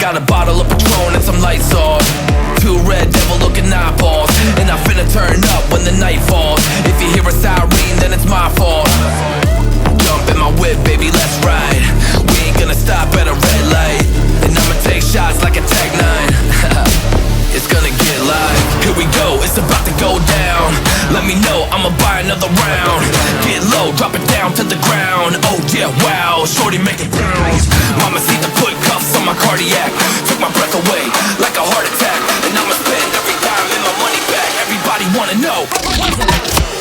got a bottle of Patron and some lights off. Two red devil looking eyeballs, and I'm finna turn up when the night falls. If you hear a siren, then it's my fault. Jump in my whip, baby, let's ride. We ain't gonna stop at a red light, and I'ma take shots like a Tag 9. It's gonna get live. Here we go, it's about to go down. Let me know, I'ma buy another round. Get low, drop it down to the ground. Oh yeah, wow, shorty making pounds. Mama see the put cuffs on my cardiac. Took my breath away like a heart attack. And I'ma spend every dime and my money back. Everybody wanna know.